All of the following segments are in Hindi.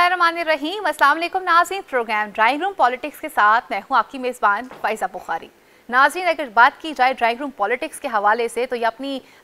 बिस्मिल्लाहिर्रहमानिर्रहीम। अस्सलाम वालेकुम नाज़रीन, प्रोग्राम ड्राइंग रूम पॉलिटिक्स के साथ मैं हूँ आपकी मेज़बान फ़ाइज़ा बुखारी। नाज़रीन, अगर बात की जाए ड्राइंग रूम पॉलिटिक्स के हवाले से तो ये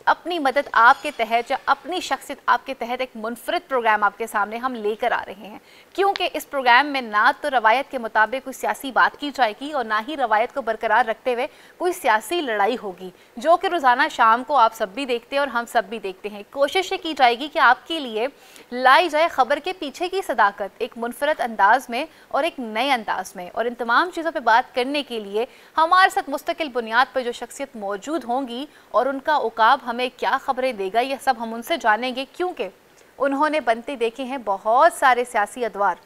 अपनी मदद आपके तहत या अपनी शख्सियत आपके तहत एक मुनफरद प्रोग्राम आपके सामने हम लेकर आ रहे हैं, क्योंकि इस प्रोग्राम में ना तो रवायत के मुताबिक कोई सियासी बात की जाएगी और ना ही रवायत को बरकरार रखते हुए कोई सियासी लड़ाई होगी, जो कि रोज़ाना शाम को आप सब भी देखते हैं और हम सब भी देखते हैं। कोशिश ये की जाएगी कि आपके लिए लाई जाए खबर के पीछे की सदाकत एक मुनफरद अंदाज में और एक नए अंदाज में। और इन तमाम चीज़ों पर बात करने के लिए हमारे साथ मुस्तकिल बुनियाद पर जो शख्सियत मौजूद होंगी और उनका उकाब हमें क्या खबरें देगा, ये सब हम उनसे जानेंगे, क्योंकि उन्होंने बनते देखे हैं बहुत सारे सियासी अदवार,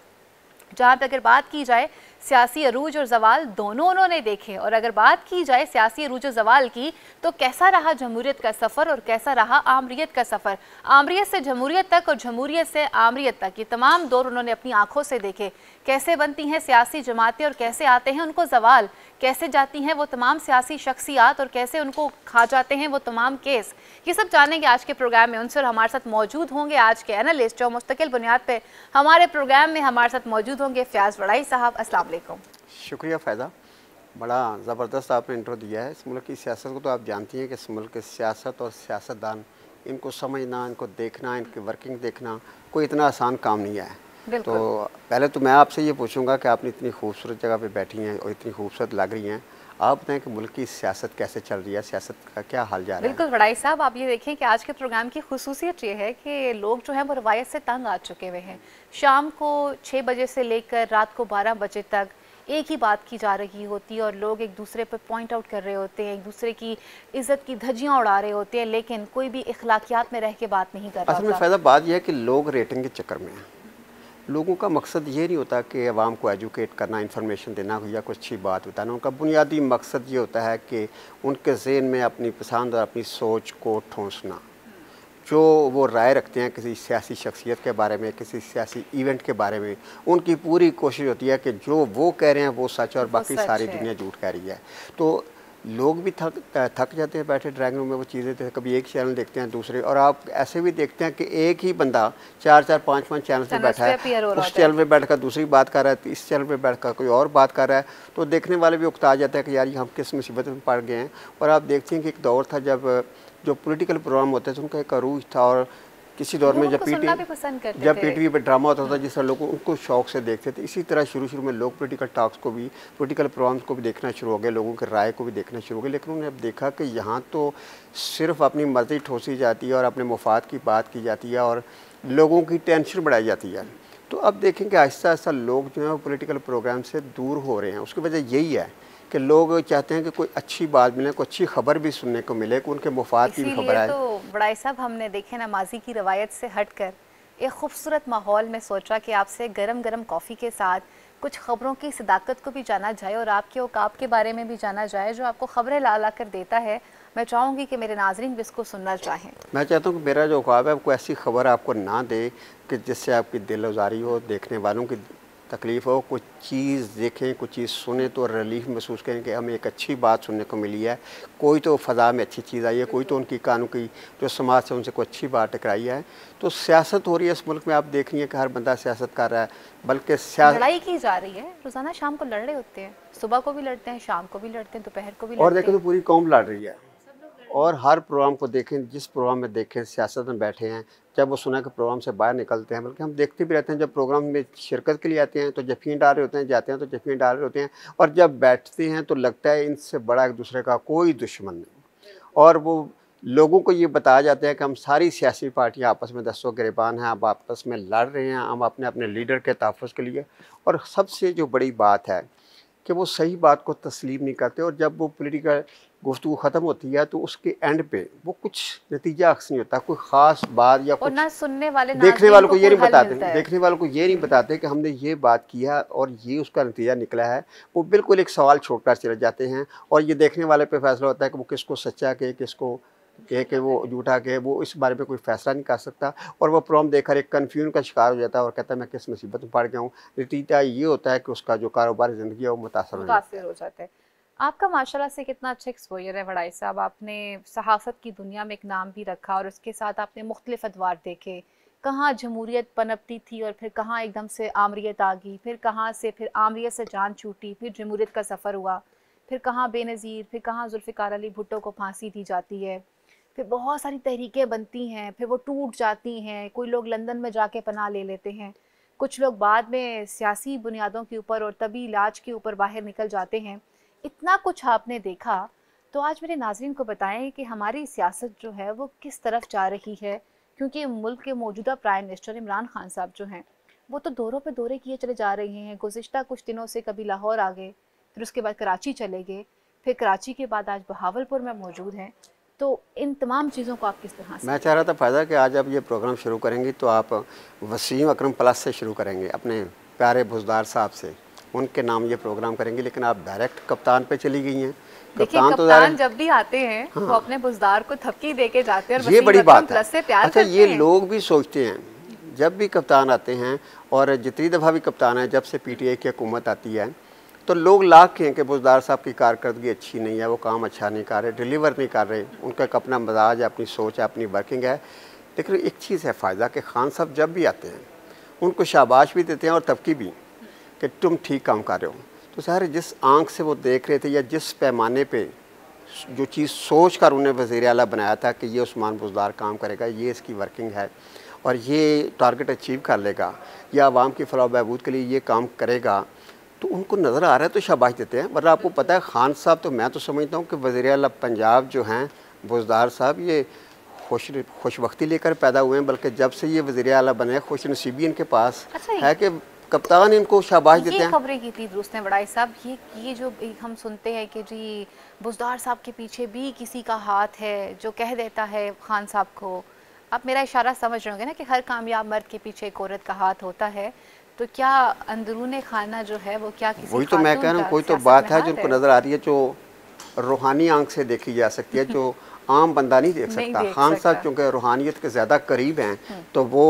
जहाँ पर अगर बात की जाए सियासी अरूज और जवाल दोनों उन्होंने देखे। और अगर बात की जाए सियासी अरूज और जवाल की तो कैसा रहा जमहूरियत का सफ़र और कैसा रहा आमरीत का सफ़र, आमरीत से जमहूरियत तक और जमहूरियत से आमरीत तक, ये तमाम दौर उन्होंने अपनी आंखों से देखे। कैसे बनती हैं सियासी जमातें और कैसे आते हैं उनको जवाल, कैसे जाती हैं वो तमाम सियासी शख्सियात और कैसे उनको खा जाते हैं वो तमाम केस, ये सब जानेंगे आज के प्रोग्राम में। उनसे हमारे साथ मौजूद होंगे आज के एनालिस्ट जो मुस्तकिल बुनियाद पे हमारे प्रोग्राम में हमारे साथ मौजूद होंगे। फयाज वड़ाई साहब, अस्सलाम वालेकुम। शुक्रिया फ़ायदा, बड़ा ज़बरदस्त आपने इंट्रो दिया है। इस मुल्क की सियासत को तो आप जानती हैं कि इस मुल्क की सियासत और सियासतदान, इनको समझना, इनको देखना, इनकी वर्किंग देखना कोई इतना आसान काम नहीं है। तो पहले तो मैं आपसे ये पूछूंगा कि आपने इतनी खूबसूरत जगह पे बैठी हैं और इतनी खूबसूरत लग रही हैं, आप बताएं कि मुल्क की सियासत कैसे चल रही है, सियासत का क्या हाल जा रहा है? बिल्कुल वड़ाई साहब, आप ये देखें कि आज के प्रोग्राम की खुसूसियत ये है कि लोग जो हैं वो रवायत से तंग आ चुके हुए हैं। शाम को 6 बजे से लेकर रात को 12 बजे तक एक ही बात की जा रही होती है और लोग एक दूसरे पर पॉइंट आउट कर रहे होते हैं, एक दूसरे की इज्जत की धज्जियाँ उड़ा रहे होते हैं, लेकिन कोई भी इखलाकियात में रह के बात नहीं कर रहा। असल में फ़ायदा बात यह है कि लोग रेटिंग के चक्कर में हैं। लोगों का मकसद ये नहीं होता कि आवाम को एजुकेट करना, इन्फॉर्मेशन देना या कुछ अच्छी बात बताना। उनका बुनियादी मकसद ये होता है कि उनके ज़हन में अपनी पसंद और अपनी सोच को ठूंसना। जो वो राय रखते हैं किसी सियासी शख्सियत के बारे में, किसी सियासी इवेंट के बारे में, उनकी पूरी कोशिश होती है कि जो वो कह रहे हैं वो सच है और बाकी सारी दुनिया झूठ कह रही है। तो लोग भी थक जाते हैं बैठे ड्राइंग रूम में वो चीज़ें देखते, कभी एक चैनल देखते हैं दूसरे, और आप ऐसे भी देखते हैं कि एक ही बंदा 4-4 5-5 चैनल पे बैठा है, उस चैनल पे बैठकर दूसरी बात कर रहा है, इस चैनल पे बैठकर कोई और बात कर रहा है। तो देखने वाले भी उकता जाते हैं कि यार ये हम किस मुसीबत में पड़ गए हैं। और आप देखते हैं कि एक दौर था जब जो पॉलिटिकल प्रोग्राम होते थे उनका एक अरूज था, और किसी दौर में जब पीटीवी पे ड्रामा होता था जिस तरह लोग उनको शौक से देखते थे, इसी तरह शुरू में लोग पॉलिटिकल टॉक्स को भी, पॉलिटिकल प्रोग्राम्स को भी देखना शुरू हो गए, लोगों की राय को भी देखना शुरू हो गए। लेकिन उन्होंने अब देखा कि यहाँ तो सिर्फ अपनी मर्जी ठोसी जाती है और अपने मुफाद की बात की जाती है और लोगों की टेंशन बढ़ाई जाती है। तो अब देखें कि आहिस्ता आहिस्ता लोग जो है वो पॉलिटिकल प्रोग्राम से दूर हो रहे हैं। उसकी वजह यही है कि लोग चाहते हैं कि कोई अच्छी बात मिले, कोई अच्छी खबर भी सुनने को मिले, कि उनके मुफाद की भी खबर आए। तो बड़ाई साहब, हमने देखे ना माजी की रवायत से हटकर एक खूबसूरत माहौल में सोचा कि आपसे गरम गरम कॉफ़ी के साथ कुछ ख़बरों की सदाकत को भी जाना जाए और आपके औकाब के बारे में भी जाना जाए, जो आपको ख़बरें ला ला कर देता है। मैं चाहूँगी कि मेरे नाजरीन भी इसको सुनना चाहें। मैं चाहता हूँ कि मेरा जो औकाब है आपको ऐसी खबर आपको ना दे कि जिससे आपकी दिल उजारी हो, देखने वालों की तकलीफ़ हो, कुछ चीज़ देखें, कुछ चीज़ सुने तो रिलीफ महसूस करें कि हमें एक अच्छी बात सुनने को मिली है, कोई तो फ़ज़ा में अच्छी चीज़ आई है, कोई तो उनकी कानून की जो समाज से उनसे कोई अच्छी बात टकराई है। तो सियासत हो रही है इस मुल्क में, आप देख रही हैं कि हर बंदा सियासत कर रहा है, बल्कि लड़ाई की जा रही है। रोज़ाना शाम को लड़ रहे होते हैं, सुबह को भी लड़ते हैं, शाम को भी लड़ते हैं, दोपहर को भी लड़ते हैं। और देखें तो पूरी कौम लड़ रही है। और हर प्रोग्राम को देखें, जिस प्रोग्राम में देखें सियासत में बैठे हैं, जब वो सुना कि प्रोग्राम से बाहर निकलते हैं, बल्कि हम देखते भी रहते हैं जब प्रोग्राम में शिरकत के लिए आते हैं तो जफ़ियाँ डाल रहे होते हैं, जाते हैं तो जफ़ियाँ डाल रहे होते हैं, और जब बैठते हैं तो लगता है इनसे बड़ा एक दूसरे का कोई दुश्मन नहीं। और वो लोगों को ये बताया जाता है कि हम सारी सियासी पार्टियाँ आपस में दस्तों गिरबान हैं, अब आपस में लड़ रहे हैं, हम अपने अपने लीडर के तहफ़्फ़ुज़ के लिए। और सबसे जो बड़ी बात है कि वो सही बात को तस्लीम नहीं करते, और जब वो पॉलिटिकल गुफ्तगू ख़त्म होती है तो उसके एंड पे वो कुछ नतीजा अक्स नहीं होता, कोई ख़ास बात या कुछ ना सुनने वाले देखने वालों को ये नहीं बताते, देखने वालों को ये नहीं बताते कि हमने ये बात किया और ये उसका नतीजा निकला है। वो बिल्कुल एक सवाल छोड़कर चले जाते हैं और ये देखने वाले पे फैसला होता है कि वो किसको सच्चा कहे, किसको कहे कि वो झूठा कहे। वो इस बारे में कोई फैसला नहीं कर सकता और वो प्रोग्राम देखकर एक कन्फ्यूजन का शिकार हो जाता है और कहता है मैं किस मुसीबत में पड़ गया हूँ। नतीजा ये होता है कि उसका जो कारोबारी ज़िंदगी है वो मुतासर हो जाता है। आपका माशाल्लाह से कितना अच्छा एक्सपोजर है वड़ाई साहब, आपने सहाफ़त की दुनिया में एक नाम भी रखा और उसके साथ आपने मुख्तलिफ अदवार देखे, कहाँ जमहूरियत पनपती थी और फिर कहाँ एकदम से आमरीत आ गई, फिर कहाँ से फिर आमरीत से जान छूटी, फिर जमहूरियत का सफ़र हुआ, फिर कहाँ बेनज़ीर, फिर कहाँ जुल्फ़िकार अली भुट्टो को फांसी दी जाती है, फिर बहुत सारी तहरीकें बनती हैं, फिर वो टूट जाती हैं, कोई लोग लंदन में जाके पनाह ले लेते हैं, कुछ लोग बाद में सियासी बुनियादों के ऊपर और तभी इलाज के ऊपर बाहर निकल जाते हैं। इतना कुछ आपने देखा, तो आज मेरे नाज़रीन को बताएं कि हमारी सियासत जो है वो किस तरफ जा रही है, क्योंकि मुल्क के मौजूदा प्राइम मिनिस्टर इमरान खान साहब जो हैं वो तो दौरों पे दौरे किए चले जा रहे हैं। गुज़िश्ता कुछ दिनों से कभी लाहौर आ गए, फिर उसके बाद कराची चले गए, फिर कराची के बाद आज बहावलपुर में मौजूद हैं। तो इन तमाम चीज़ों को आप किस तरह से? मैं चाह रहा था फ़ायदा कि आज आप ये प्रोग्राम शुरू करेंगी तो आप वसीम अकरम प्लस से शुरू करेंगे, अपने प्यारे बुज़दार साहब से, उनके नाम ये प्रोग्राम करेंगे, लेकिन आप डायरेक्ट कप्तान पे चली गई हैं। कप्तान जब भी आते हैं हाँ। वो अपने बुज़दार को थपकी दे के जाते हैं और ये बड़ी बात है। से प्यार अच्छा, ये लोग भी सोचते हैं जब भी कप्तान आते हैं, और जितनी दफ़ा भी कप्तान है जब से PTI की हुकूमत आती है, तो लोग लाख के हैं कि बुज़दार साहब की कारकर्दगी अच्छी नहीं है, वो काम अच्छा नहीं कर रहे, डिलीवर नहीं कर रहे, उनका एक अपना मजाज है, अपनी सोच है, अपनी वर्किंग है। लेकिन एक चीज़ है फ़ायदा कि खान साहब जब भी आते हैं उनको शाबाश भी देते हैं और तबकी भी कि तुम ठीक काम कर रहे हो। तो सारे जिस आंख से वो देख रहे थे या जिस पैमाने पे जो चीज़ सोच कर उन्हें वज़ीर आला बनाया था कि ये उस्मान बुज़दार काम करेगा, ये इसकी वर्किंग है और ये टारगेट अचीव कर लेगा या आवाम की फलाह बहबूद के लिए ये काम करेगा, तो उनको नज़र आ रहा है तो शाबाश देते हैं। वरना आपको पता है खान साहब तो मैं तो समझता हूँ कि वज़ीर आला पंजाब जो हैं बुज़दार साहब, ये खुशबख्ती लेकर पैदा हुए हैं, बल्कि जब से ये वज़ीर आला बने खुश नसीबी इनके पास है कि कप्तान इनको शाबाश देते हैं। खबरें की थी दुरुस्त ने बड़ाई साहब, ये जो हम सुनते हैं कि जी बुज़दार साहब के पीछे भी किसी का हाथ है जो कह देता है खान साहब को। आप मेरा इशारा समझ रहे होंगे ना कि हर कामयाब मर्द के पीछे एक औरत का हाथ होता है, तो क्या अंदरून खाना जो है वो क्या किसी, वही तो मैं कह रहा हूँ, कोई तो बात है जो उनको नज़र आ रही है, जो रूहानी आंख से देखी जा सकती है, जो आम बंदा नहीं देख सकता। खान साहब चूँकि रूहानियत के ज़्यादा करीब हैं तो वो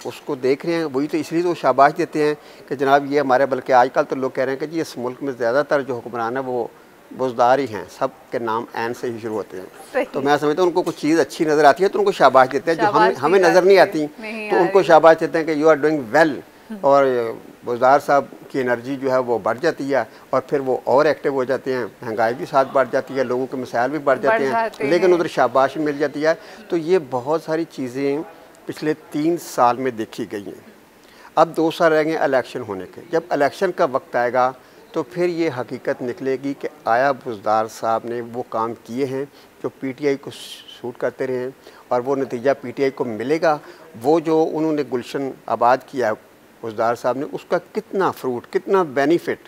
उसको देख रहे हैं, वही तो इसलिए तो शाबाश देते हैं कि जनाब ये हमारे, बल्कि आजकल तो लोग कह रहे हैं कि जी इस मुल्क में ज़्यादातर जो हुक्मरान है वो बुज़दार ही हैं, सब के नाम एन से ही शुरू होते हैं। तो मैं समझता हूँ उनको कुछ चीज़ अच्छी नज़र आती है तो उनको शाबाश देते हैं, जो हमें नज़र नहीं आती तो उनको शाबाश देते हैं कि यू आर डूइंग वेल, और बुज़दार साहब की एनर्जी जो है वो बढ़ जाती है और फिर वो और एक्टिव हो जाते हैं, महंगाई भी साथ बढ़ जाती है, लोगों के मसाइल भी बढ़ जाते हैं, लेकिन उधर शाबाश मिल जाती है। तो ये बहुत सारी चीज़ें पिछले 3 साल में देखी गई हैं। अब 2 साल रह गए इलेक्शन होने के, जब इलेक्शन का वक्त आएगा तो फिर ये हकीकत निकलेगी कि आया बुज़दार साहब ने वो काम किए हैं जो PTI को सूट करते रहे हैं, और वो नतीजा PTI को मिलेगा। वो जो उन्होंने गुलशन आबाद किया बुज़दार साहब ने, उसका कितना फ्रूट, कितना बेनिफिट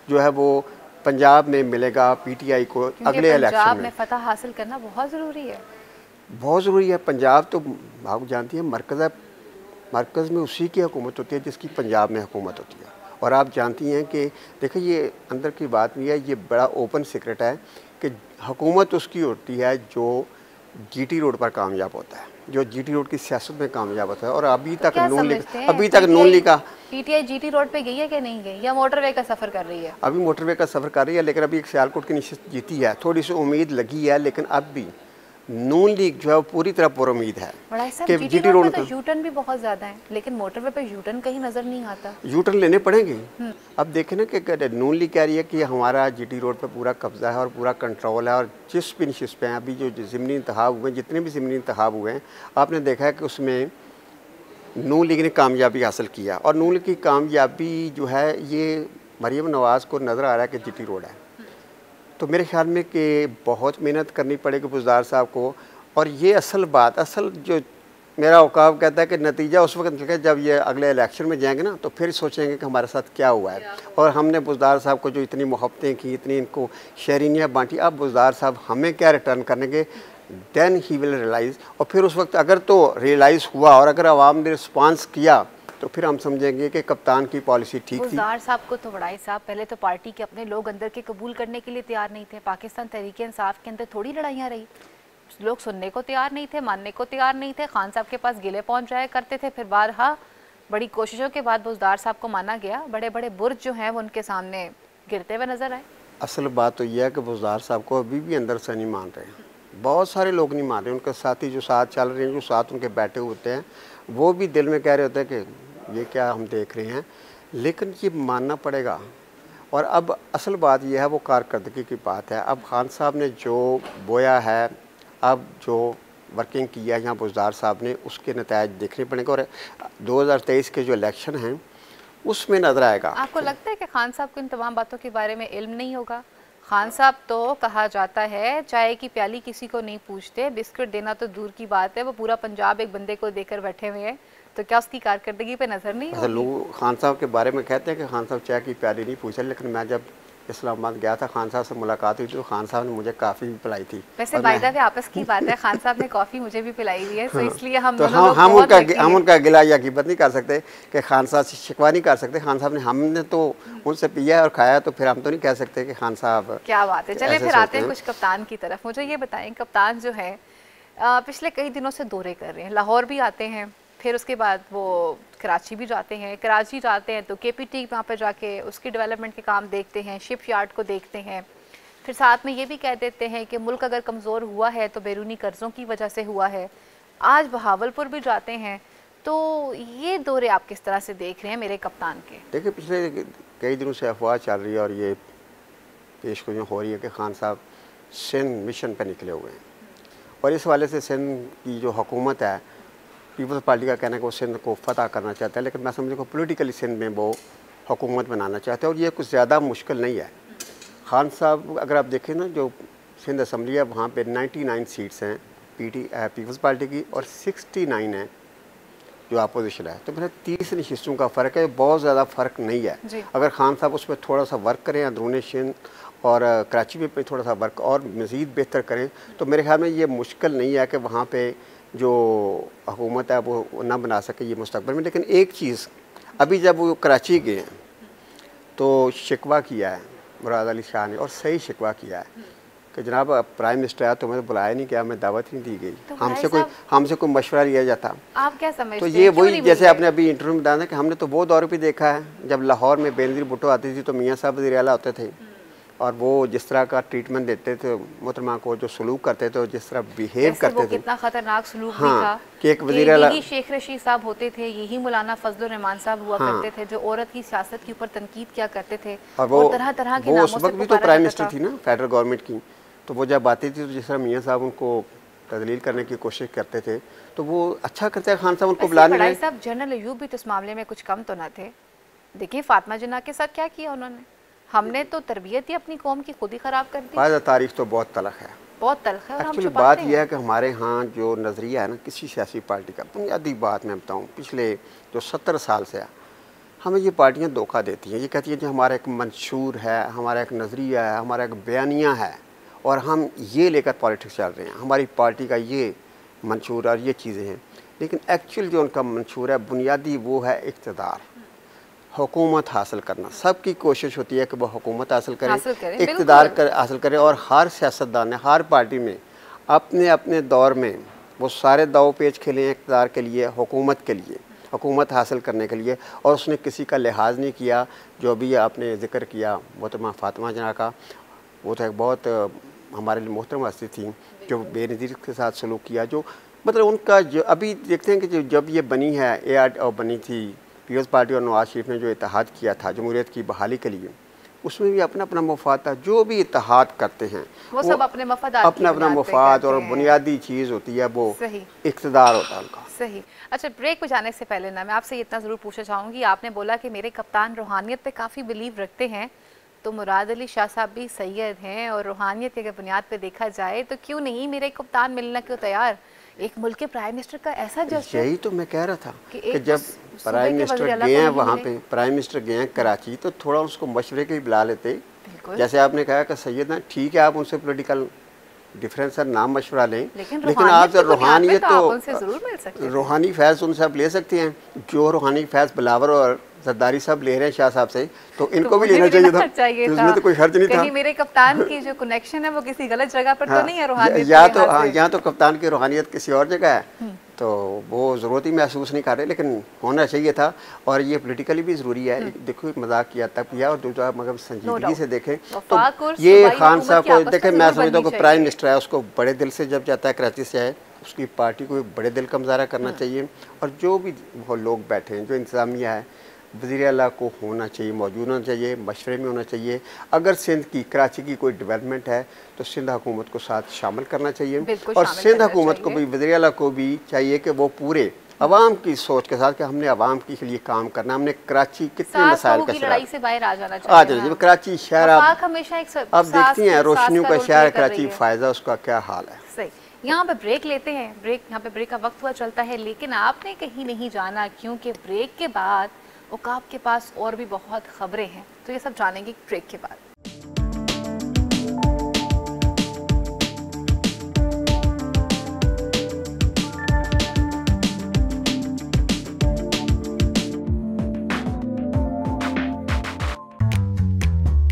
जो है वो पंजाब में मिलेगा PTI को अगले इलेक्शन पंजाब में फतह हासिल करना बहुत ज़रूरी है, बहुत ज़रूरी है। पंजाब तो आप जानती हैं मरकज़ में उसी की हुकूमत होती है जिसकी पंजाब में हुकूमत होती है। और आप जानती हैं कि देखिए ये अंदर की बात नहीं है, ये बड़ा ओपन सीक्रेट है कि हुकूमत उसकी होती है जो GT रोड पर कामयाब होता है, जो GT रोड की सियासत में कामयाब होता है। और अभी तक नून लीग का PTI GT रोड पे गई है कि नहीं गई, या मोटरवे का सफ़र कर रही है? अभी मोटरवे का सफ़र कर रही है, लेकिन अभी एक सियालकोट की नशिस्त जीती है, थोड़ी सी उम्मीद लगी है, लेकिन अब भी नून लीग जो है पूरी तरह पुर उम्मीद है कि GT रोड पे तो यूटर्न भी बहुत ज़्यादा है, लेकिन मोटरवे पे यूटर्न कहीं नज़र नहीं आता। यूटर्न लेने पड़ेंगे। अब देखें ना कि नून लीग कह रही है कि हमारा GT रोड पे पूरा कब्जा है और पूरा कंट्रोल है, और जिस भी नशिस्त पे हैं अभी जो ज़िमनी इंतखाब हुए, जितने भी ज़िमनी इंतखाब हुए हैं, आपने देखा है कि उसमें नून लीग ने कामयाबी हासिल किया। और नून लीग की कामयाबी जो है ये मरीम नवाज़ को नज़र आ रहा है कि GT रोड है। तो मेरे ख्याल में कि बहुत मेहनत करनी पड़ेगी बुज़दार साहब को। और ये असल जो मेरा औकाफ कहता है कि नतीजा उस वक्त निकलेगा जब ये अगले इलेक्शन में जाएंगे ना, तो फिर सोचेंगे कि हमारे साथ क्या हुआ है। और हमने बुज़दार साहब को जो इतनी मोहब्बतें की, इतनी इनको शहरीनियाँ बांटी, अब बुज़दार साहब हमें क्या रिटर्न करेंगे, देन ही विल रियलाइज़। और फिर उस वक्त अगर तो रियलाइज़ हुआ और अगर आवाम ने रिस्पॉन्स किया तो फिर हम समझेंगे कि कप्तान की पॉलिसी ठीक थी। बुज़दार साहब को तो बड़ाई साहब पहले तो पार्टी के अपने लोग अंदर के कबूल करने के लिए तैयार नहीं थे। पाकिस्तान तहरीक-ए-इंसाफ के अंदर थोड़ी लड़ाइयाँ रही, लोग सुनने को तैयार नहीं थे, मानने को तैयार नहीं थे। खान साहब के पास गिले पहुंच जाया करते थे, फिर बारहा बड़ी कोशिशों के बाद बुज़दार साहब को माना गया। बड़े बड़े बुर्ज जो हैं वो उनके सामने गिरते हुए नजर आए। असल बात तो यह है कि बुज़दार साहब को अभी भी अंदर से नहीं मान रहे हैं, बहुत सारे लोग नहीं मान रहे, उनके साथी जो साथ चल रहे हैं, जो साथ उनके बैठे होते हैं, वो भी दिल में कह रहे होते हैं कि ये क्या हम देख रहे हैं, लेकिन ये मानना पड़ेगा। और अब असल बात यह है, वो कारकर्दगी की बात है। अब खान साहब ने जो बोया है, अब जो वर्किंग किया यहाँ बुज़दार साहब ने, उसके नतायज देखने पड़ेंगे। और 2023 के जो इलेक्शन हैं उसमें नजर आएगा। आपको लगता है कि खान साहब को इन तमाम बातों के बारे में इल्म नहीं होगा? खान साहब तो कहा जाता है चाय की प्याली किसी को नहीं पूछते, बिस्किट देना तो दूर की बात है, वो पूरा पंजाब एक बंदे को देकर बैठे हुए हैं। तो क्या उसकी कारकर्दगी पे नजर नहीं होगी? लोग खान साहब के बारे में कहते हैं कि खान साहब चाय की प्याली नहीं पूछे, लेकिन मैं जब इस्लामाबाद गया था, खान साहब से मुलाकात हुई तो खान साहब ने मुझे काफ़ी पिलाई थी। वैसे बायदा वे आपस की बात है, खान साहब ने कॉफ़ी मुझे भी पिलाई हुई है, तो इसलिए हम तो हम उनका गिला या गिबत नहीं कर सकते कि खान साहब से शिकवा नहीं कर सकते। खान साहब ने, हमने तो उनसे पिया और खाया, तो फिर हम तो नहीं कह सकते कि खान साहब। क्या बात है। चले फिर आते हैं कुछ कप्तान की तरफ। मुझे ये बताएं, कप्तान जो है पिछले कई दिनों से दौरे कर रहे हैं, लाहौर भी आते हैं, फिर उसके बाद वो कराची भी जाते हैं। कराची जाते हैं तो केपीटी वहाँ पर जाके उसकी डेवलपमेंट के काम देखते हैं, शिप यार्ड को देखते हैं। फिर साथ में ये भी कह देते हैं कि मुल्क अगर कमज़ोर हुआ है तो बैरूनी कर्ज़ों की वजह से हुआ है। आज बहावलपुर भी जाते हैं, तो ये दौरे आप किस तरह से देख रहे हैं मेरे कप्तान के? देखिए, पिछले कई दिनों से अफवाह चल रही है और ये पेशगोइयाँ हो रही है कि खान साहब सिंध मिशन पर निकले हुए हैं, और इस वाले से सिंध की जो हुकूमत है, पीपल्स पार्टी का कहना है कि वो सिंध को फतह करना चाहता है, लेकिन मैं समझता हूँ पॉलिटिकली सिंध में वो हुकूमत बनाना चाहते हैं, और ये कुछ ज़्यादा मुश्किल नहीं है। खान साहब, अगर आप देखें ना, जो सिंध असम्बली है वहाँ पे 99 सीट्स हैं पीपल्स पार्टी की, और 69 हैं जो अपोजिशन है। तो मेरा 30 नशिस्तों का फ़र्क है, बहुत ज़्यादा फ़र्क नहीं है। अगर खान साहब उस पर थोड़ा सा वर्क करें, अंदरूनी सिंध और कराची पे थोड़ा सा वर्क और मज़ीद बेहतर करें, तो मेरे ख्याल में ये मुश्किल नहीं है कि वहाँ पे जो हुकूमत है वो ना बना सके ये मुस्तकबिल में। लेकिन एक चीज़, अभी जब वो कराची गए हैं तो शिकवा किया है मुराद अली शाह ने, और सही शिकवा किया है कि जनाब प्राइम मिनिस्टर आया तो मैं बुलाया नहीं गया, मैं दावत नहीं दी गई, तो हमसे कोई मशवरा लिया जाता। आप क्या समझते तो ये वही, जैसे आपने अभी इंटरव्यू में बताया कि हमने तो वो दौर भी देखा है जब लाहौर में बेनज़ीर भुट्टो आती थी तो मियाँ साहब वज़ीर आला होते थे, और वो जिस तरह का ट्रीटमेंट देते थे मोहतरमा को, जो सलूक करते थे और जिस तरह बिहेव करते थे, कितना खतरनाक सलूक भी हाँ, था कि एक वज़ीर आला, यही शेख रशीद साहब होते थे, यही मौलाना फजलुर रहमान साहब हुआ करते थे, जो औरत की सियासत के ऊपर तनकीद किया करते थे, और वो तरह तरह के वो नामों उस से वक्त भी तो प्राइम मिनिस्टर थी ना फेडरल गवर्नमेंट की। तो वो जब आती थी तो जिस तरह मियाँ साहब उनको तदलील करने की कोशिश करते थे, तो वो अच्छा करते हैं खान साहब उनको बुलाने में। साहब जनरल अयूब भी तो इस मामले में कुछ कम तो ना थे। देखिए फातिमा जिन्ना के साथ क्या किया उन्होंने, हमने तो तरबियत ही अपनी कौम की खुद ही ख़राब कर दी। तारीख तो बहुत तलख है, बहुत तलख है। एक्चुअली बात यह है कि हमारे यहाँ जो नज़रिया है ना किसी सियासी पार्टी का, बुनियादी बात मैं बताऊँ, पिछले जो 70 साल से हमें ये पार्टियाँ धोखा देती हैं। ये कहती हैं कि हमारा एक मंशूर है, हमारा एक नज़रिया है, हमारा एक बयानिया है, और हम ये लेकर पॉलिटिक्स चल रहे हैं, हमारी पार्टी का ये मंशूर और ये चीज़ें हैं। लेकिन एक्चुअल जो उनका मंशूर है बुनियादी, वो है इक़्तिदार, हुकूमत हासिल करना। सबकी कोशिश होती है कि वो हुकूमत हासिल करें, इक़्तिदार हासिल करें, और हर सियासतदान ने, हर पार्टी में अपने अपने दौर में वो सारे दाव पेच खेले हैं इक़्तिदार के लिए, हुकूमत के लिए, हुकूमत हासिल करने के लिए, और उसने किसी का लिहाज नहीं किया। जो भी आपने ज़िक्र किया मोहतरमा फातिमा जना का, वो तो एक बहुत हमारे लिए मोहतरम हस्ती थी, जो बेनज़ीर के साथ सलूक किया, जो मतलब उनका जो अभी देखते हैं कि जब ये बनी है AR बनी थी पीपल्स पार्टी और नवाज शरीफ ने जो इत्तेहाद किया था जमहूरियत की बहाली के लिए, उसमें भी अपना अपना मफाद था। जो भी इत्तेहाद करते हैं वो सब अपने मफाद, अपना मफाद, और बुनियादी चीज़ होती है वो इक़्तिदार होता है उनका। सही। अच्छा, ब्रेक पे जाने से पहले ना मैं आपसे इतना ज़रूर पूछना चाहूँगी, आपने बोला कि मेरे कप्तान रूहानियत पे काफ़ी बिलीव रखते हैं, तो मुराद अली शाह साहब भी सैयद हैं, और रूहानियत की बुनियाद पे देखा जाए तो क्यों नहीं मेरे कप्तान मिलना क्यों तैयार? एक मुल्क के प्राइम मिनिस्टर का ऐसा जज्बा। यही तो मैं कह रहा था कि जब प्राइम मिनिस्टर गए हैं वहाँ पे, प्राइम मिनिस्टर गए हैं कराची, तो थोड़ा उसको मशवरे के लिए बुला लेते। जैसे आपने कहा कि सैयद ना, ठीक है आप उनसे पॉलिटिकल डिफरेंस है, नाम मशवरा लें, लेकिन आप रूहानियत तो रूहानी फैज़ उनसे आप ले सकते हैं। जो रूहानी फैज़ बिलावर और जरदारी साहब ले रहे हैं शाह साहब से, तो इनको भी लेना चाहिए था, इसमें तो कोई हर्ज नहीं था। कहीं मेरे कप्तान की जो कनेक्शन है वो किसी गलत जगह पर तो नहीं है रूहानियत, या तो कप्तान की रूहानियत किसी और जगह है, तो वो ज़रूरत ही महसूस नहीं कर रहे, लेकिन होना चाहिए था। और ये पॉलिटिकली भी ज़रूरी है। देखो मजाक किया तब किया, और जो मगर संजीदगी से देखें तो ये खान साहब को देखें, मैं समझता हूँ कि प्राइम मिनिस्टर है, उसको बड़े दिल से जब जाता है कराची से आए, उसकी पार्टी को एक बड़े दिल का मुजाहरा करना चाहिए। और जो भी वो लोग बैठे हैं, जो इंतज़ामिया है, वज़ीर आला को होना चाहिए, मौजूद होना चाहिए, मशवरे में होना चाहिए। अगर सिंध की, कराची की कोई डेवलपमेंट है तो सिंध हुकूमत को साथ शामिल करना चाहिए। और सिंध हुकूमत को भी, वज़ीर आला को भी चाहिए कि वो पूरे अवाम की सोच के साथ कि हमने अवाम के लिए काम करना, हमने कराची कितने मसाइल का लड़ाई से बाहर आ जाना चाहिए। कराची शहर आप देखती हैं, रोशनियों का शहर कराची, फ़ायदा उसका क्या हाल है। सही। यहाँ पे ब्रेक लेते हैं, यहाँ पे ब्रेक का वक्त हुआ चलता है, लेकिन आपने कहीं नहीं जाना, क्योंकि ब्रेक के बाद उकाब के पास और भी बहुत खबरें हैं, तो ये सब जानेंगे ब्रेक के बाद।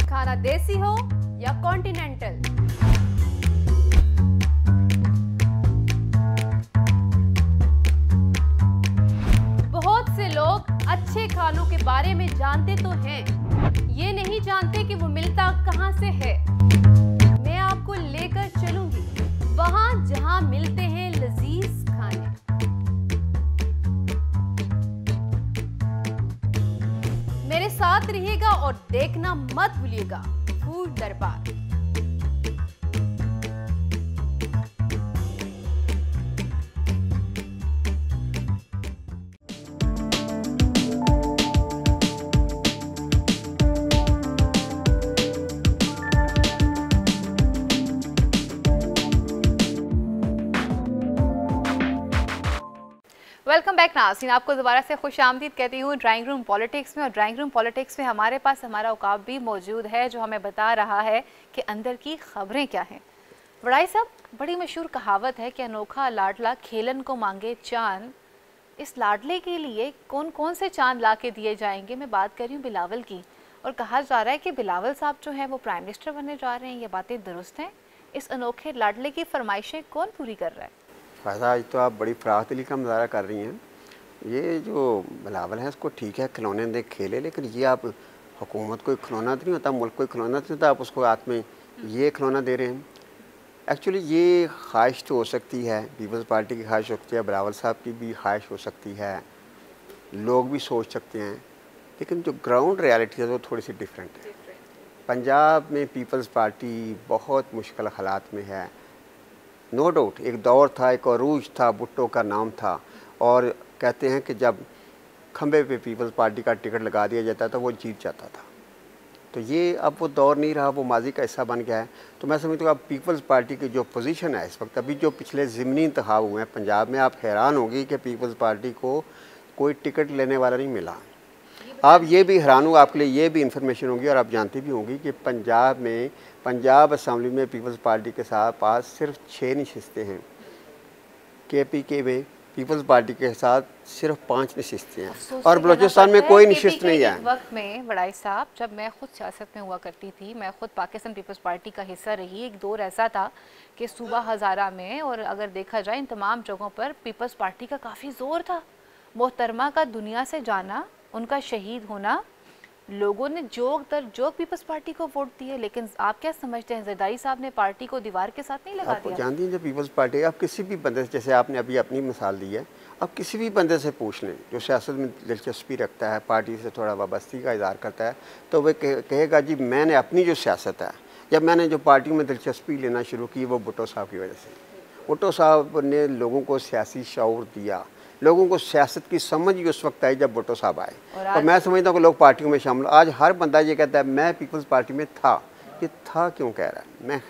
खाना देसी हो या कॉन्टिनेंटल, बहुत से लोग अच्छे खानों के बारे में जानते तो हैं, ये नहीं जानते कि वो मिलता कहां से है। मैं आपको लेकर चलूंगी वहां जहां मिलते हैं लजीज खाने। मेरे साथ रहिएगा और देखना मत भूलिएगा फूड दरबार। वेलकम बैक नाज़रीन, आपको दोबारा से खुश आमदीद कहती हूँ ड्राइंग रूम पॉलिटिक्स में। और ड्राइंग रूम पॉलिटिक्स में हमारे पास हमारा उकाब भी मौजूद है, जो हमें बता रहा है कि अंदर की खबरें क्या हैं। वड़ाई साहब, बड़ी मशहूर कहावत है कि अनोखा लाडला खेलन को मांगे चांद। इस लाडले के लिए कौन कौन से चांद ला के दिए जाएंगे? मैं बात कर रही हूँ बिलावल की, और कहा जा रहा है कि बिलावल साहब जो हैं वो प्राइम मिनिस्टर बनने जा रहे हैं। ये बातें दुरुस्त हैं? इस अनोखे लाडले की फरमाइशें कौन पूरी कर रहा है? फ़ायदा, आज तो आप बड़ी फराख दिली का मुजाहरा कर रही हैं। ये जो बिलावल है उसको ठीक है खिलौने दे खेले, लेकिन ये आप हुकूमत को खिलौना तो नहीं होता, मुल्क को खिलौना तो नहीं होता, आप उसको हाथ में ये खिलौना दे रहे हैं। एक्चुअली ये ख्वाहिश तो हो सकती है, पीपल्स पार्टी की ख्वाहिश हो सकती है, बिलावल साहब की भी ख्वाहिश हो सकती है, लोग भी सोच सकते हैं, लेकिन जो ग्राउंड रियलिटी है वो थोड़ी सी डिफरेंट है। पंजाब में पीपल्स पार्टी बहुत मुश्किल हालात में है, नो डाउट। एक दौर था, एक अरूज था, भुट्टो का नाम था, और कहते हैं कि जब खंबे पे पीपल्स पार्टी का टिकट लगा दिया जाता था वो जीत जाता था। तो ये अब वो दौर नहीं रहा, वो माजी का हिस्सा बन गया है। तो मैं समझता हूँ अब पीपल्स पार्टी की जो पोजीशन है इस वक्त, अभी जो पिछले ज़िमनी इंतखाब हुए हैं पंजाब में, आप हैरान होंगी कि पीपल्स पार्टी को कोई टिकट लेने वाला नहीं मिला। आप ये भी हैरान हो, आपके लिए ये भी इंफॉर्मेशन होगी और आप जानती भी होंगी कि पंजाब में, पंजाब असम्बली में पीपल्स पार्टी के साथ पास सिर्फ 6 नशिस्तें हैं। KPK में पीपल्स पार्टी के साथ सिर्फ 5 नशिस्तें हैं, और बलूचिस्तान में कोई नशिस्त नहीं है। वक्त में वड़ाई साहब, जब मैं खुद सियासत में हुआ करती थी, मैं खुद पाकिस्तान पीपल्स पार्टी का हिस्सा रही, एक दौर ऐसा था कि सूबा हज़ारा में, और अगर देखा जाए इन तमाम जगहों पर पीपल्स पार्टी का काफ़ी ज़ोर था। मोहतरमा का दुनिया से जाना, उनका शहीद होना, लोगों ने जोग दर जोग पीपल्स पार्टी को वोट दिए। लेकिन आप क्या समझते हैं, जरदारी साहब ने पार्टी को दीवार के साथ नहीं लगा दिया? आप जानती हैं, जब पीपल्स पार्टी, आप किसी भी बंदे से, जैसे आपने अभी अपनी मिसाल दी है, आप किसी भी बंदे से पूछ लें जो सियासत में दिलचस्पी रखता है, पार्टी से थोड़ा वाबस्ती का इज़हार करता है, तो वह कहेगा जी मैंने अपनी जो सियासत है, जब मैंने जो पार्टी में दिलचस्पी लेना शुरू की वो भुट्टो साहब की वजह से। भुट्टो साहब ने लोगों को सियासी शऊर दिया, लोगों को सियासत की समझ ही उस वक्त आई जब भुट्टो साहब आए। और मैं समझता हूँ कि लोग पार्टियों में शामिल, आज हर बंदा ये कहता है मैं पीपल्स पार्टी में था। ये था क्यों कह रहा है, मैं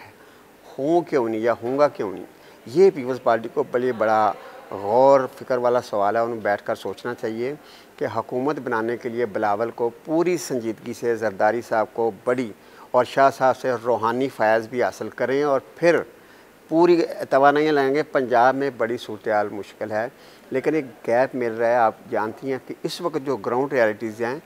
हूँ क्यों नहीं या हूँगा क्यों नहीं? ये पीपल्स पार्टी को बड़ा गौर फिक्र वाला सवाल है। उन्हें बैठ कर सोचना चाहिए कि हुकूमत बनाने के लिए बिलावल को पूरी संजीदगी से, जरदारी साहब को बड़ी, और शाह साहब से रूहानी फ़ैज़ भी हासिल करें, और फिर पूरी तवानाइयाँ लाएंगे। पंजाब में बड़ी सूरत हाल मुश्किल है, लेकिन एक गैप मिल रहा है। आप जानती हैं कि इस वक्त जो ग्राउंड रियलिटीज़ हैं,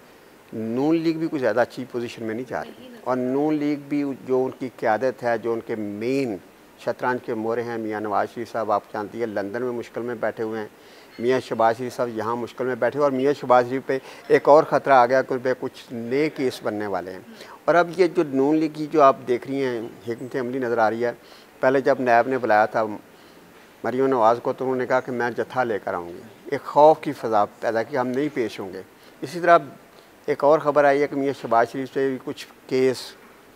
नून लीग भी कुछ ज़्यादा अच्छी पोजीशन में नहीं जा रही, और नून लीग भी जो उनकी क़यादत है, जो उनके मेन शतरंज के मोहरे हैं, मियाँ नवाज शरीफ साहब, आप जानती है लंदन में मुश्किल में बैठे हुए हैं, मियाँ शहबाज शरीफ साहब यहाँ मुश्किल में बैठे हुए, और मियाँ शहबाज शरीफ पे एक और ख़तरा आ गया कि कुछ नए केस बनने वाले हैं। और अब ये जो नून लीग की जो आप देख रही हैं हिकमत अमली नज़र आ रही है, पहले जब नैब ने बुलाया था मरीम नवाज़ को, तो उन्होंने कहा कि मैं जत्था लेकर आऊँगी। एक खौफ की फ़ज़ा पैदा की, हम नहीं पेश होंगे। इसी तरह एक और ख़बर आई है कि मियाँ शहबाज शरीफ से भी कुछ केस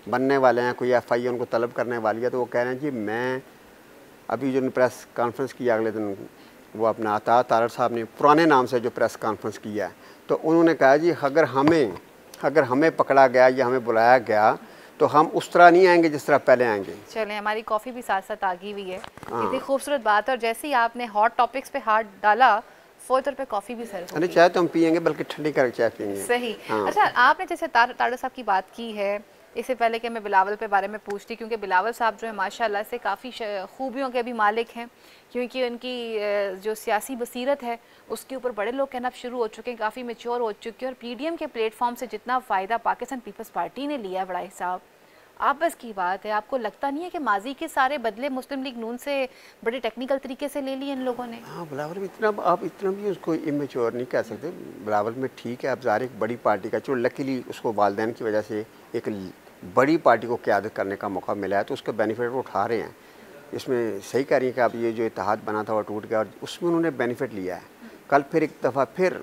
बनने वाले हैं, कोई FI उनको तलब करने वाली है। तो वो कह रहे हैं जी मैं अभी जो प्रेस कॉन्फ्रेंस किया अगले दिन, वो अपना अता तारड़ साहब ने पुराने नाम से जो प्रेस कॉन्फ्रेंस किया है, तो उन्होंने कहा जी अगर हमें पकड़ा गया या हमें बुलाया गया तो हम उस तरह नहीं आएंगे जिस तरह पहले आएंगे। चलें, हमारी कॉफ़ी भी साथ साथ आगी हुई है। इतनी खूबसूरत बात है, और जैसे ही आपने हॉट टॉपिक्स पे हाथ डाला फौरी तौर पे कॉफ़ी भी सर्व हो गई। चाय तो हम पियेंगे, बल्कि ठंडी करके चाय पियेंगे। सही। अच्छा, आपने जैसे तारड़ साहब की बात की है, इससे पहले कि मैं बिलावल पे बारे में पूछती, क्योंकि बिलावल साहब जो है माशाल्लाह से काफ़ी खूबियों के भी मालिक हैं, क्योंकि उनकी जो सियासी बसीरत है उसके ऊपर बड़े लोग कहना शुरू हो चुके हैं, काफ़ी मेच्योर हो चुके हैं। और PDM के प्लेटफॉर्म से जितना फ़ायदा पाकिस्तान पीपल्स पार्टी ने लिया है, बड़ा साहब आप बस की बात है, आपको लगता नहीं है कि माजी के सारे बदले मुस्लिम लीग नून से बड़े टेक्निकल तरीके से ले लिए इन लोगों ने? हाँ, बिलावल में इतना, आप इतना भी उसको इमेच्योर नहीं कह सकते। बिलावल में ठीक है, अब ज़ाहिर एक बड़ी पार्टी का, जो लकीली उसको वालिदैन की वजह से एक बड़ी पार्टी को क़यादत करने का मौका मिला है, तो उसका बेनिफिट वो उठा रहे हैं। इसमें सही कह रही हैं कि अब ये जो इत्तेहाद बना था वो टूट गया, और उसमें उन्होंने बेनिफिट लिया है। कल फिर एक दफ़ा फिर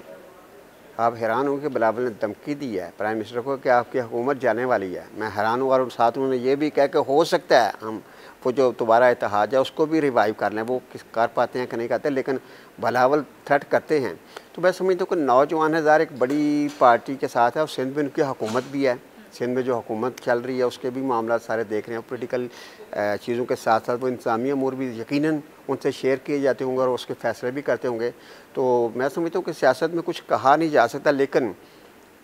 आप हैरान हो कि बिलावल ने धमकी दी है प्राइम मिनिस्टर को कि आपकी हुकूमत जाने वाली है। मैं हैरान हूँ। और साथ उन्होंने ये भी कहा कि हो सकता है हम वो जो दोबारा इत्तेहाद है उसको भी रिवाइव कर लें। वो किस कर पाते हैं कि नहीं करते, लेकिन बिलावल थ्रेट करते हैं। तो मैं समझता हूँ कि नौजवान हज़ार एक बड़ी पार्टी के साथ है, और सिंध में उनकी हुकूमत भी है। सिंध में जो हुकूमत चल रही है उसके भी मामला सारे देख रहे हैं। पोलिटिकल चीज़ों के साथ साथ वो इंतज़ामी अमूर भी यकीनन उनसे शेयर किए जाते होंगे और उसके फैसले भी करते होंगे। तो मैं समझता हूँ कि सियासत में कुछ कहा नहीं जा सकता, लेकिन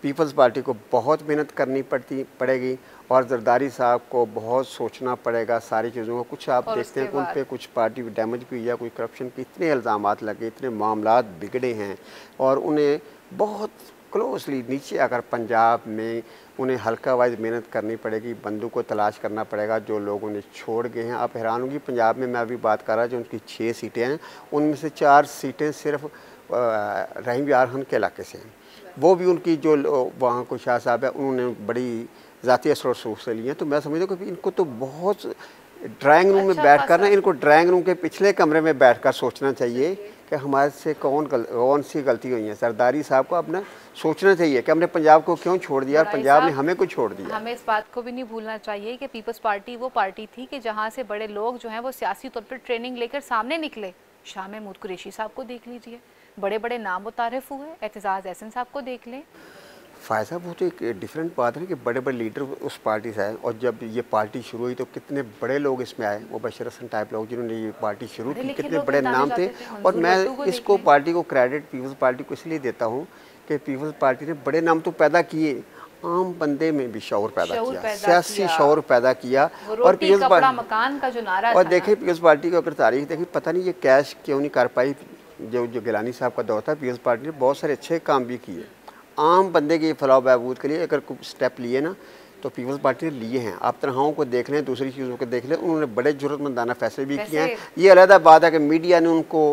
पीपल्स पार्टी को बहुत मेहनत करनी पड़ेगी, और जरदारी साहब को बहुत सोचना पड़ेगा सारी चीज़ों को। कुछ आप देखते हैं कि उन पर कुछ पार्टी डैमेज भी हुई है, कोई करप्शन के इतने इल्ज़ामात लगे, इतने मामलात बिगड़े हैं, और उन्हें बहुत क्लोजली नीचे अगर पंजाब में उन्हें हल्का वाइज मेहनत करनी पड़ेगी, बंदों को तलाश करना पड़ेगा जो लोग उन्हें छोड़ गए हैं। आप हैरान होंगी, पंजाब में मैं अभी बात कर रहा जो उनकी 6 सीटें हैं, उनमें से 4 सीटें सिर्फ रहीम यार खान के इलाके से हैं। वो भी उनकी जो वहाँ को शाह साहब है उन्होंने बड़ी ज़ाती असर रसूख से लिए हैं। तो मैं समझता हूँ कि इनको तो बहुत ड्राइंग रूम में बैठ कर ना, इनको ड्राइंग रूम के पिछले कमरे में बैठ कर सोचना चाहिए कि हमारे से कौन सी गलती हुई है। सरदारी साहब को अपना सोचना चाहिए कि हमने पंजाब को क्यों छोड़ दिया और पंजाब ने हमें को छोड़ दिया। हमें इस बात को भी नहीं भूलना चाहिए कि पीपल्स पार्टी वो पार्टी थी कि जहाँ से बड़े लोग जो हैं वो सियासी तौर पर ट्रेनिंग लेकर सामने निकले। शाह महमूद कुरैशी साहब को देख लीजिए, बड़े बड़े नाम मुतारिफ हुए। एतजाज़ एहसन साहब को देख लें। फ़ायद साहब, वो तो एक डिफरेंट बात है कि बड़े बड़े लीडर उस पार्टी से आए, और जब ये पार्टी शुरू हुई तो कितने बड़े लोग इसमें आए। वो बशीर हसन टाइप लोग जिन्होंने ये पार्टी शुरू की, कितने बड़े नाम थे। और मैं इसको पार्टी को क्रेडिट पीपल्स पार्टी को इसलिए देता हूँ कि पीपल्स पार्टी ने बड़े नाम तो पैदा किए, आम बंदे में भी शऊर पैदा किया, सियासी शऊर पैदा किया। और पीपल्स पार्टी, और देखिए पीपल्स पार्टी की अगर तारीख देखिए, पता नहीं ये कैश क्यों नहीं कर पाई। जो गिलानी साहब का दौर था, पीपल्स पार्टी ने बहुत सारे अच्छे काम भी किए आम बंदे के फलाह बहबूद के लिए। अगर कुछ स्टेप लिए ना तो पीपल्स पार्टी ने लिए हैं। आप तनहाओं को देख लें, दूसरी चीज़ों को देख लें, उन्होंने बड़े ज़रूरतमंदाना फैसले भी किए हैं। ये अलग बात है कि मीडिया ने उनको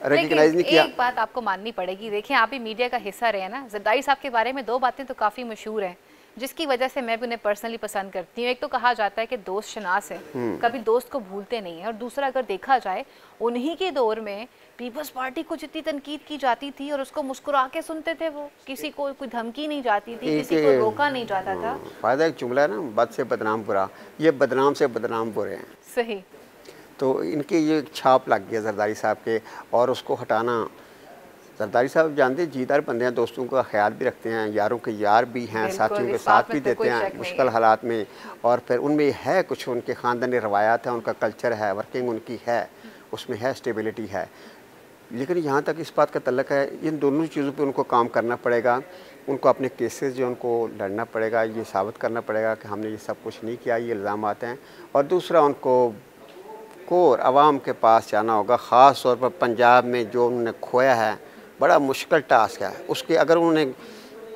रिकग्नाइज नहीं किया। एक बात आपको माननी पड़ेगी, देखिए आप भी मीडिया का हिस्सा रहे ना। जरदारी साहब के बारे में 2 बातें तो काफ़ी मशहूर हैं, जिसकी वजह से मैं भी उन्हें पर्सनली पसंद करती हूँ। एक तो कहा जाता है कि दोस्त शनास है, कभी दोस्त को भूलते नहीं है। और दूसरा, अगर देखा जाए उन्हीं के दौर में पीपल्स पार्टी को जितनी तनकीद की जाती थी और उसको मुस्कुरा के सुनते थे, वो किसी को कोई धमकी नहीं जाती थी, किसी को रोका नहीं जाता था। फायदा एक जुमला है ना, बद से बदनाम बुरा, ये बदनाम से बदनाम बुरे हैं। सही। तो इनके ये छाप लग गया जरदारी साहब के, और उसको हटाना। जरदारी साहब जानते जीदार बंदे हैं, दोस्तों का ख्याल भी रखते हैं, यारों के यार भी हैं, साथियों के साथ भी देते हैं मुश्किल हालात में। और फिर उनमें है कुछ उनके ख़ानदानी रवायात है, उनका कल्चर है, वर्किंग उनकी है, उसमें है स्टेबिलिटी है। लेकिन यहाँ तक इस बात का तल्लक है, इन दोनों चीज़ों पे उनको काम करना पड़ेगा। उनको अपने केसेस जो उनको लड़ना पड़ेगा, ये साबित करना पड़ेगा कि हमने ये सब कुछ नहीं किया, ये इल्ज़ाम आते हैं। और दूसरा, उनको कोर आवाम के पास जाना होगा, ख़ास तौर पर पंजाब में जो उन्होंने खोया है, बड़ा मुश्किल टास्क है। उसके अगर उन्होंने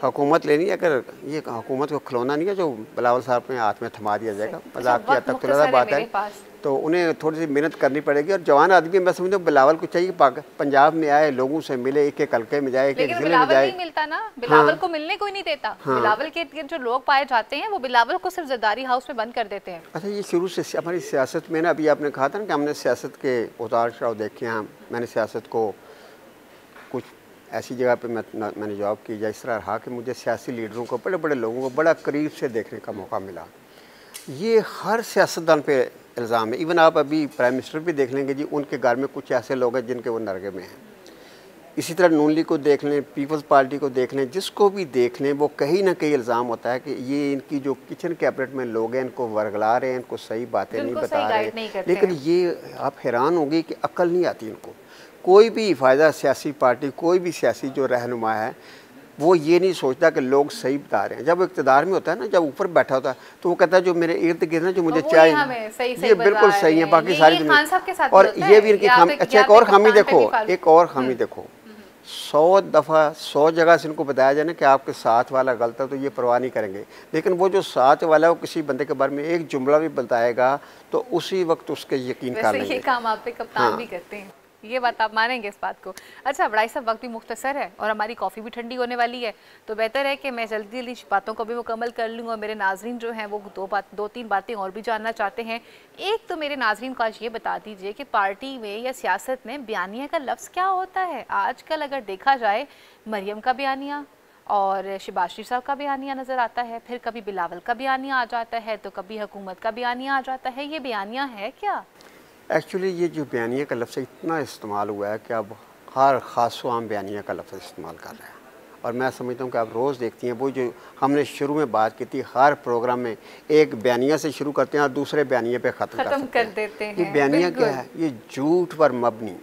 हुकूमत लेनी है, अगर ये हुकूमत को खिलौना नहीं है जो बिलावल साहब ने हाथ में थमा दिया जाएगा, मजाक किया तक तो बात है। तो उन्हें थोड़ी सी मेहनत करनी पड़ेगी। और जवान आदमी मैं समझता हूँ बिलावल को चाहिए पंजाब में आए, लोगों से मिले, एक एक हल्के में जाए, एक एक जिले में जाए। नहीं मिलता ना, बिलावल को मिलने कोई नहीं देता। बिलावल के जो लोग पाए जाते हैं वो बिलावल को सिर्फ जरदारी हाउस में बंद कर देते हैं। अच्छा, ये शुरू से हमारी सियासत में ना, अभी आपने कहा था ना कि हमने सियासत के उतार चढ़ाव देखे हैं। मैंने सियासत को कुछ ऐसी जगह पे मैंने जॉब की या इस तरह रहा कि मुझे सियासी लीडरों को, बड़े बड़े लोगों को बड़ा करीब से देखने का मौका मिला। ये हर सियासतदान पे इल्ज़ाम है। इवन आप अभी प्राइम मिनिस्टर भी देख लेंगे जी, उनके घर में कुछ ऐसे लोग हैं जिनके वो नरगे में हैं। इसी तरह नून लीग को देख लें, पीपल्स पार्टी को देख लें, जिसको भी देख लें वो कहीं ना कहीं इल्ज़ाम होता है कि ये इनकी जो किचन कैबिनेट में लोग हैं इनको वर्गला रहे हैं, इनको सही बातें नहीं बता रहे। लेकिन ये आप हैरान होंगे कि अक्ल नहीं आती इनको। कोई भी फ़ायदा सियासी पार्टी, कोई भी सियासी जो रहनुमा है वो ये नहीं सोचता कि लोग सही बता रहे हैं। जब वो इक़्तिदार में होता है ना, जब ऊपर बैठा होता है तो वो कहता है जो मेरे इर्द गिर्द ना जो मुझे चाहिए ये बिल्कुल सही है, बाकी सारी दुनिया। और ये भी इनकी खामी। अच्छा, एक और खामी देखो, एक और खामी देखो, 100 दफ़ा 100 जगह से इनको बताया जाए ना कि आपके साथ वाला गलत है तो ये परवाह नहीं करेंगे। लेकिन वो जो साथ वाला है वो किसी बंदे के बारे में एक जुमला भी बताएगा तो उसी वक्त उसके यकीन कर लेंगे। ये काम आप पे कप्तान भी करते हैं, ये बात आप मानेंगे इस बात को। अच्छा बड़ाई साहब, वक्त भी मुख्तसर है और हमारी कॉफ़ी भी ठंडी होने वाली है, तो बेहतर है कि मैं जल्दी जल्दी बातों को भी मुकम्मल कर लूँ। और मेरे नाजरीन जो हैं वो दो तीन बातें और भी जानना चाहते हैं। एक तो मेरे नाजरीन को आज ये बता दीजिए कि पार्टी में या सियासत में बयानिया का लफ्ज़ क्या होता है। आजकल अगर देखा जाए मरियम का बयानिया और शहबाज शरीफ साहब का बयानिया नज़र आता है, फिर कभी बिलावल का बयानिया आ जाता है, तो कभी हुकूमत का बयानिया आ जाता है। ये बयानिया है क्या? एक्चुअली ये जो बयानिया का लफ्ज़ इतना इस्तेमाल हुआ है कि अब हर ख़ास आम बयानिया का लफ्ज़ इस्तेमाल कर रहा है। और मैं समझता हूँ कि आप रोज़ देखती हैं वो जो हमने शुरू में बात की थी, हर प्रोग्राम में एक बयानिया से शुरू करते हैं और दूसरे बयानिया पे ख़त्म कर देते हैं। ये बयानिया क्या है? ये झूठ पर मबनी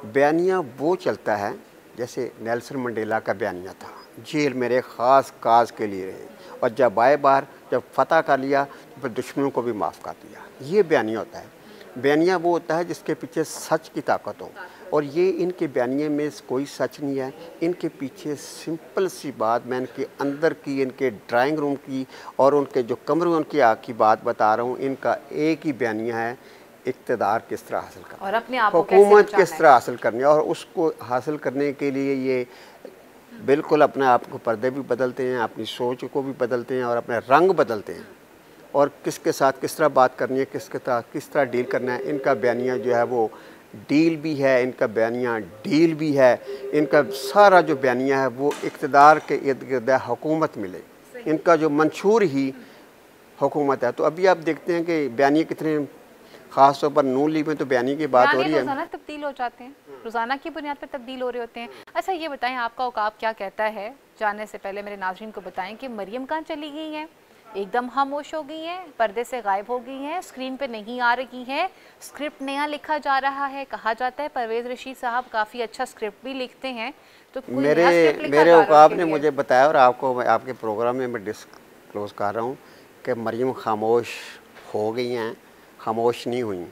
बयानिया वो चलता है जैसे नेल्सन मंडेला का बयानिया था, जेल मेरे ख़ास काज के लिए रहे और जब आए बाहर, जब फतह कर लिया तो फिर दुश्मनों को भी माफ़ कर दिया। ये बयानिया होता है। बयानिया वो होता है जिसके पीछे सच की ताकत हो, और ये इनके बयानिए में कोई सच नहीं है। इनके पीछे सिंपल सी बात मैं इनके अंदर की, इनके ड्राइंग रूम की और उनके जो कमरे उनकी आग की बात बता रहा हूँ। इनका एक ही बयानिया है, इक़्तिदार किस तरह हासिल करना और अपने आप को हुकूमत किस तरह हासिल करनी है। और उसको हासिल करने के लिए ये बिल्कुल अपने आप को पर्दे भी बदलते हैं, अपनी सोच को भी बदलते हैं और अपने रंग बदलते हैं। और किसके साथ किस तरह बात करनी है, किस तरह डील करना है। इनका बयानिया जो है वो डील भी है, इनका बयानिया डील भी है। इनका सारा जो बयानिया है वो इक़्तिदार के इर्द गिर्द हुकूमत मिले, इनका जो मंशूर ही हुकूमत है। तो अभी आप देखते हैं कि बयानिया कितने, ख़ास तौर पर नून लीग में तो बयानिया की बात हो रही है, रोज़ाना तब्दील हो जाते हैं, रोज़ाना की बुनियाद पर तब्दील हो रहे होते हैं। अच्छा ये बताएं, आपका औकाफ क्या कहता है? जानने से पहले मेरे नाज़रीन को बताएं कि मरियम कहाँ चली गई हैं, एकदम खामोश हो गई हैं, पर्दे से गायब हो गई हैं, स्क्रीन पे नहीं आ रही हैं, स्क्रिप्ट नया लिखा जा रहा है। कहा जाता है परवेज़ रशीद साहब काफ़ी अच्छा स्क्रिप्ट भी लिखते हैं, तो मेरे औकाफ ने मुझे बताया और आपको आपके प्रोग्राम में मैं डिस्क्लोज़ कर रहा हूँ कि मरियम खामोश हो गई हैं, खामोश नहीं हुई।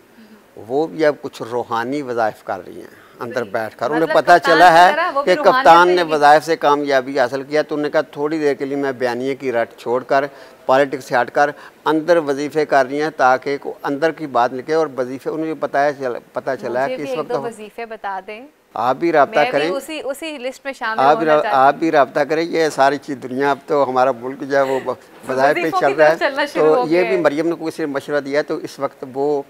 वो भी अब कुछ रूहानी वज़ाइफ कर रही हैं अंदर बैठकर। उन्हें पता चला है कि कप्तान ने वज़ाइफ से कामयाबी हासिल किया, तो उन्होंने कहा थोड़ी देर के लिए मैं बयानिए की रट छोड़कर, पॉलिटिक्स से हटकर अंदर वजीफ़े कर रही हैं ताकि अंदर की बात निकले। और वजीफ़े उन्हें पता चला है कि इस वक्त वजीफ़े बता दें, आप भी रब्ता करें, उसी लिस्ट में शामिल आप भी रब्ता करें। ये सारी चीज़ दुनिया, अब तो हमारा मुल्क जो है वो वज़ाइफ पे चल रहा है, तो ये भी मरियम ने किसी ने मशवरा दिया, तो इस वक्त वो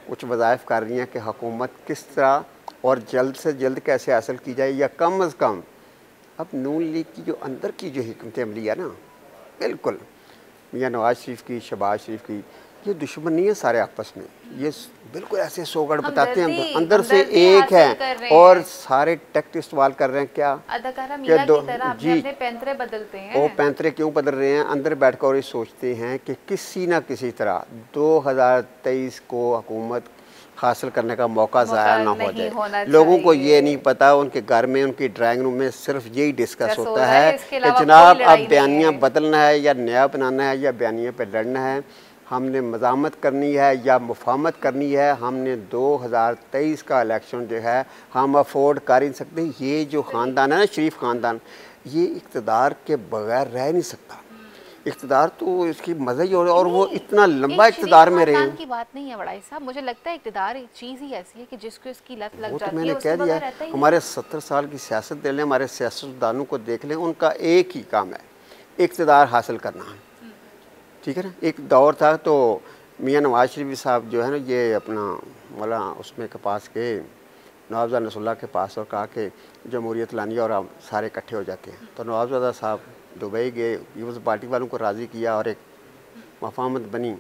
कुछ वज़ाइफ कर रही हैं कि हुकूमत किस तरह और जल्द से जल्द कैसे हासिल की जाए, या कम अज़ कम अब नून लीग की जो अंदर की जो हिकमत अमली है ना, बिल्कुल मियाँ नवाज शरीफ की, शहबाज शरीफ की, ये दुश्मन नहीं है सारे आपस में। ये बिल्कुल ऐसे सोगड़ बताते हैं अंदर से एक है और सारे टेक्ट इस्तेमाल कर रहे हैं। क्या जी पैंतरे बदलते हैं, वो पैंतरे क्यों बदल रहे हैं? अंदर बैठ कर ये सोचते हैं कि किसी ना किसी तरह 2023 को हुकूमत हासिल करने का मौका ज़ाया ना हो जाए। लोगों को ये नहीं पता, उनके घर में, उनकी ड्राइंग रूम में सिर्फ यही डिस्कस होता है कि जनाब अब बयानिया बदलना है या नया बनाना है या बयानिया पे लड़ना है, हमने मज़ामत करनी है या मुफाहमत करनी है, हमने 2023 का इलेक्शन जो है हम अफोर्ड कर ही नहीं सकते। ये जो ख़ानदान है ना, शरीफ ख़ानदान, ये इक़्तिदार के बगैर रह नहीं सकता। इक़्तिदार तो इसकी मज़ा ही और वो इतना लंबा इक़्तिदार में रहे की बात नहीं है बड़ाई साहब, मुझे लगता है इक़्तिदार एक चीज़ ही ऐसी है कि जिसको इसकी लत लग जाती है। वो तो मैंने कह दिया, हमारे 70 साल की सियासत दे लें, हमारे सियासतदानों को देख लें, उनका एक ही काम है इक़्तिदार हासिल करना, ठीक है ना। एक दौर था तो मियाँ नवाज शरीफ साहब जो है ना, ये अपना मौला उसमें के पास के नवाबज़ादा नसरुल्लाह के पास और कहा कि जमहूरियत लानी और हम सारे इकट्ठे हो जाते हैं। तो नवाबज़ादा साहब दुबई गए, पीपल्स पार्टी वालों को राज़ी किया और एक मफाहमत बनी,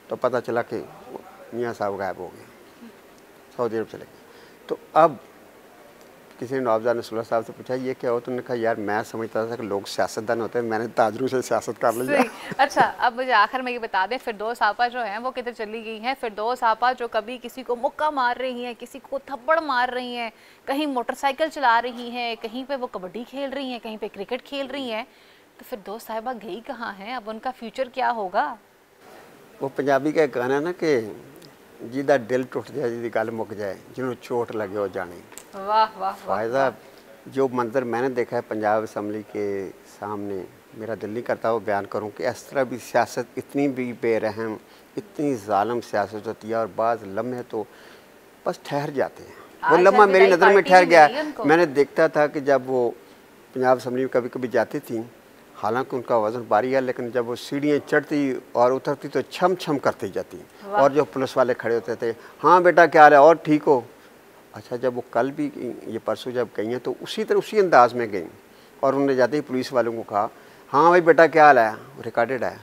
तो पता चला कि मियाँ साहब गायब हो गए, सऊदी अरब चले गए। तो अब किसी ने नवाबज़ादा नसरुल्लाह साहब से पूछा ये क्या हो, तो उन्होंने कहा यार मैं समझता था कि लोग सियासतदान होते हैं, मैंने ताजरों से सियासत कर लिया। अच्छा, अब मुझे आखिर में ये बता दें, फिरदौस आपा जो हैं वो किधर चली गई हैं? फिरदौस आपा जो कभी किसी को मुक्का मार रही हैं, किसी को थप्पड़ मार रही हैं, कहीं मोटरसाइकिल चला रही हैं, कहीं पे वो कबड्डी खेल रही हैं, कहीं पे क्रिकेट खेल रही हैं, तो फिरदौस साहिबा गई कहाँ हैं? अब उनका फ्यूचर क्या होगा? वो पंजाबी का एक गाना है ना कि जिदा दिल टुट जाए, जिदी गल मुक जाए, जिन्हों चोट लगे हो जाने। वाह वाह फ़ायदा जो मंजर मैंने देखा है पंजाब असम्बली के सामने, मेरा दिल नहीं करता वो बयान करूं कि इस तरह भी सियासत इतनी भी बेरहम, इतनी ज़ालिम सियासत होती है और बाज़ लम्हे तो बस ठहर जाते हैं। वो लम्हा मेरी नज़र में ठहर गया। मैंने देखता था कि जब वो पंजाब असम्बली में कभी कभी जाती थी, हालांकि उनका वज़न भारी है, लेकिन जब वो सीढ़ियाँ चढ़ती और उतरती तो छम छम करती जाती, और जो पुलिस वाले खड़े होते थे, हाँ बेटा क्या हाल है और ठीक हो। अच्छा, जब वो कल भी ये परसों जब गई हैं तो उसी तरह उसी अंदाज में गई, और उन्होंने जाते ही पुलिस वालों को कहा हाँ भाई बेटा क्या हाल है, रिकॉर्डेड है।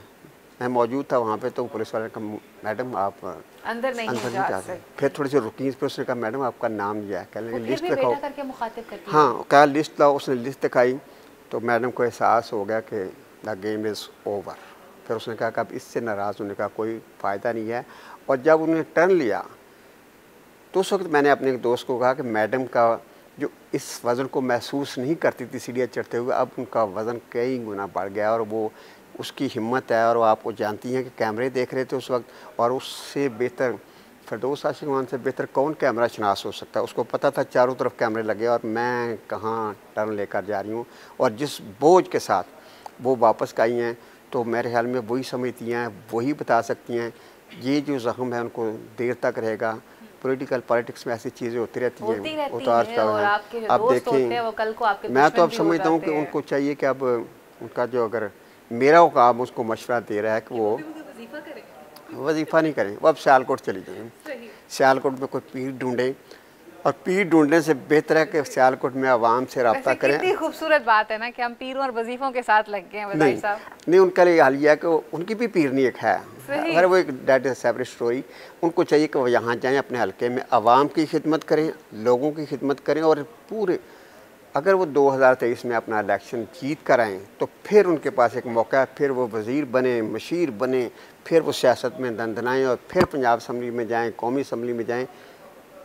मैं मौजूद था वहाँ पे, तो पुलिस वाले ने कहा मैडम आप अंदर नहीं जा सकते। फिर थोड़ी सी रुकी, फिर उसने कहा मैडम आपका नाम दिया है, कह लगे लिस्ट दिखाओ। हाँ, कहा लिस्ट लाओ, उसने लिस्ट दिखाई, तो मैडम को एहसास हो गया कि द गेम इज़ ओवर। फिर उसने कहा कि अब इससे नाराज़ होने का कोई फ़ायदा नहीं है। और जब उन्होंने टर्न लिया तो उस वक्त मैंने अपने एक दोस्त को कहा कि मैडम का जो इस वज़न को महसूस नहीं करती थी सीढ़ियाँ चढ़ते हुए, अब उनका वज़न कई गुना बढ़ गया, और वो उसकी हिम्मत है। और वो आपको जानती हैं कि कैमरे देख रहे थे उस वक्त, और उससे बेहतर फिरदौस आशिक मान से बेहतर कौन कैमरा शनास हो सकता है। उसको पता था चारों तरफ कैमरे लगे और मैं कहाँ टर्न लेकर जा रही हूँ, और जिस बोझ के साथ वो वापस आई हैं, तो मेरे ख्याल में वही समझती हैं, वही बता सकती हैं। ये जो ज़ख्म है उनको देर तक रहेगा। पॉलिटिक्स में ऐसी चीज़ें होती रहती हैं, उतार चढ़ाव हैं। अब देखें, मैं तो अब समझता हूँ कि उनको चाहिए कि अब उनका जो, अगर मेरा वो काम उसको मशवरा दे रहा है कि वो वजीफ़ा नहीं करें, वो अब सियालकोट चली जाएँ, सियालकोट में कोई पीर ढूंढें, और पीर ढूंढने से बेहतर है कि सियालकोट में आवाम से रब्ता करें। कितनी खूबसूरत बात है ना कि हम पीरों और वजीफ़ों के साथ लग गए हैं। नहीं, उनका लिए हाल यह है कि उनकी भी पीर नहीं एक है, अगर वो एक डेट इज सेपरेट स्टोरी। उनको चाहिए कि वो यहाँ जाएँ, अपने हल्के में आवाम की खिदमत करें, लोगों की खिदमत करें, और पूरे अगर वो 2023 में अपना इलेक्शन जीत कर आएँ तो फिर उनके पास एक मौका है, फिर वो वज़ीर बने, मशीर बने, फिर वो सियासत में दंदनाएँ और फिर पंजाब असम्बली में जाएँ, कौमी असम्बली में जाएँ।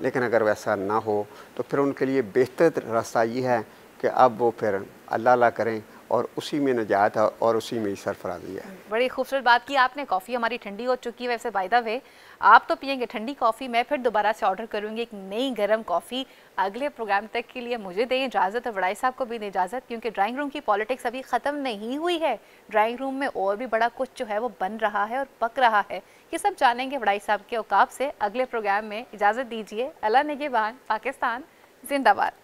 लेकिन अगर वैसा ना हो तो फिर उनके लिए बेहतर रास्ता ये है कि अब वो फिर अल्लाह अल्लाह करें, और उसी में नजात है और उसी में ही सरफराजी है। बड़ी खूबसूरत बात की आपने। कॉफ़ी हमारी ठंडी हो चुकी है, वैसे बाय द वे आप तो पियेंगे ठंडी कॉफ़ी, मैं फिर दोबारा से ऑर्डर करूँगी एक नई गर्म कॉफ़ी। अगले प्रोग्राम तक के लिए मुझे दें इजाज़त, और बड़ाई साहब को भी दें इजाज़त, क्योंकि ड्राइंग रूम की पॉलिटिक्स अभी ख़त्म नहीं हुई है। ड्राइंग रूम में और भी बड़ा कुछ जो है वो बन रहा है और पक रहा है, ये सब जानेंगे बड़ाई साहब के औकाब से। अगले प्रोग्राम में इजाज़त दीजिए। अल्लाह निगहबान, पाकिस्तान जिंदाबाद।